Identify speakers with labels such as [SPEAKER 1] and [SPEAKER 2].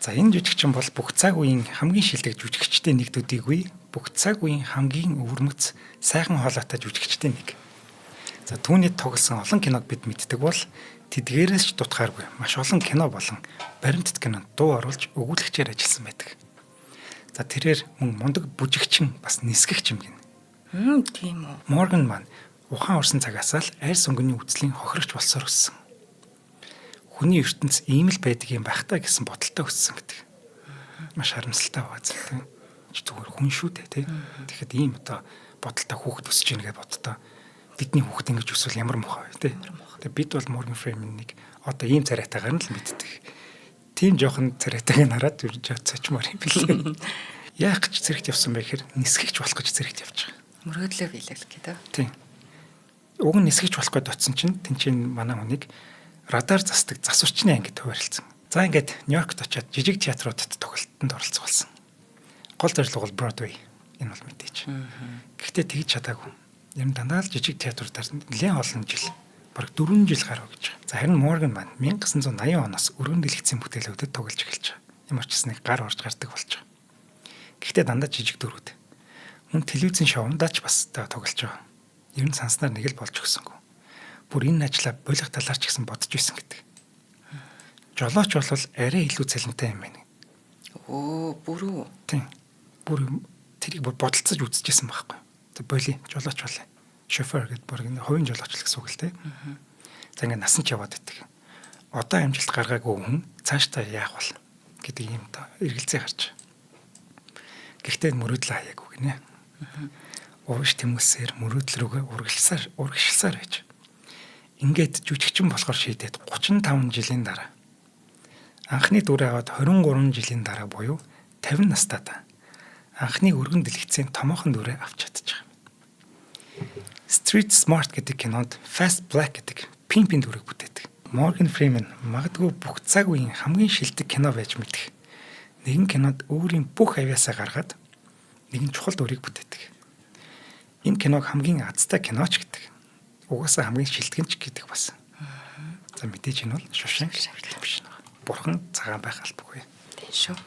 [SPEAKER 1] За энэ жүжигчин бол бүх цаг үеийн хамгийн шилдэг жүжигчдийн нэг төдийгүй бүх цаг үеийн хамгийн өвөрмөц сайхан хоолойтой жүжигчдийн нэг. За түүний тоглосон олон киног бид мэддэг бол тэдгээрээс ч дутхааргүй маш олон кино болон баримтат кинонд дуу оруулж өгүүлэгчээр ажилласан байдаг. За тэрээр мөн мундаг бүжигчин бас нисгэгч юм гин.
[SPEAKER 2] Тийм үү.
[SPEAKER 1] Морган маань ухаан орсон цагаасаа л айр сонгоны үзлийн хохирогч болсоор өссөн. Хүний ертөнц ийм л байдаг юм байх та гэсэн бодолтой өссөн гэдэг. Маш харамсалтай байгаа зүйл. Зүгээр хүн шүү дээ тий. Тэгэхэд ийм одоо бодолтой хүүхэд өсөж ийн гэж боддоо бидний хүүхэд ингэж өсвөл ямар муухай вэ тий. Тэгээ бид бол Morgan Freeman-ыг одоо ийм царайтайгаар нь л мэддэг. Тийм жоохон царайтайг нь хараад цочмоор юм билээ. Яах гэж зэрэгт явсан бэ гэхээр нисгэгч болох гэж зэрэгт явж байгаа.
[SPEAKER 2] Мөрөөдлөө биелэх гэдэг.
[SPEAKER 1] Тийм. Уг нь нисгэгч болох гэж дотсон чинь тэнцэн манай хүнийг радар засдаг засварчны ангид хуваарлцсан. За ингээд Нью-Йоркт очиад жижиг театруудад тоглолтод оролцох болсон. Гол зорилго бол Broadway. Энэ бол мэдээч. Гэхдээ тэгж чадаагүй. Ер нь дандаа л жижиг театруудаар нэлээд олон жил, бараг 4 жил гарав гэж байгаа. За харин Morgan маань 1980 оноос өргөн дэлгэцийн бүтээлүүдэд тоглож эхэлж байгаа. Ямар ч гэсэн гар орж гардаг болж байгаа. Гэхдээ дандаа жижиг дүрүүд. Мөн телевизэн шоундаа ч бас тоглож байгаа. Ер нь санснаар нэг л болж өгсөнгүй. Бүр энэ ажлаа болох талаар ч гэсэн бодож байсан гэдэг. Жолооч бол арай илүү цалинтай юм байна.
[SPEAKER 2] Бүрүү.
[SPEAKER 1] Тийм. Бүр тэрийг бодолцож үзчихсэн байхгүй. Тэг боли жолооч болоо. Шофер гэдэг бүр энэ хувийн жолооч л гэсэн үг л тийм. За ингээд насан ч яваад байдаг. Одоо амжилт гаргаагүй хүн цаашдаа яах вэ гэдэг юм та эргэлзээ гарч. Гэхдээ мөрөөдлөө хаяагүй гинэ. Урагш тэмүүлсээр мөрөөдөл рүүгээ урагшилсаар байж. Ингээд жүжигчин болохоор шийдээд 35 жилийн дараа анхны дүрээ аваад 23 жилийн дараа буюу 50 настайдаа анхны өргөн дэлгэцийн томоохон дүрээ авч чадчих. Street Smart гэдэг кинонд Fast Black гэдэг пимпийн дүрийг бүтээдэг. Morgan Freeman магадгүй бүх цаг үеийн хамгийн шилдэг кино байж мэдэх. Нэгэн кинонд өөрийн бүх авьяасаа гаргаад нэгэн чухал дүрийг бүтээдэг. Энэ киног хамгийн азтай киноч гэдэг. Угаасаа хамгийн шилдэгч гэдэг бас. За мэдээж энэ бол шушин биш. Бурхан цагаан байх албагүй.
[SPEAKER 2] Тийм шүү.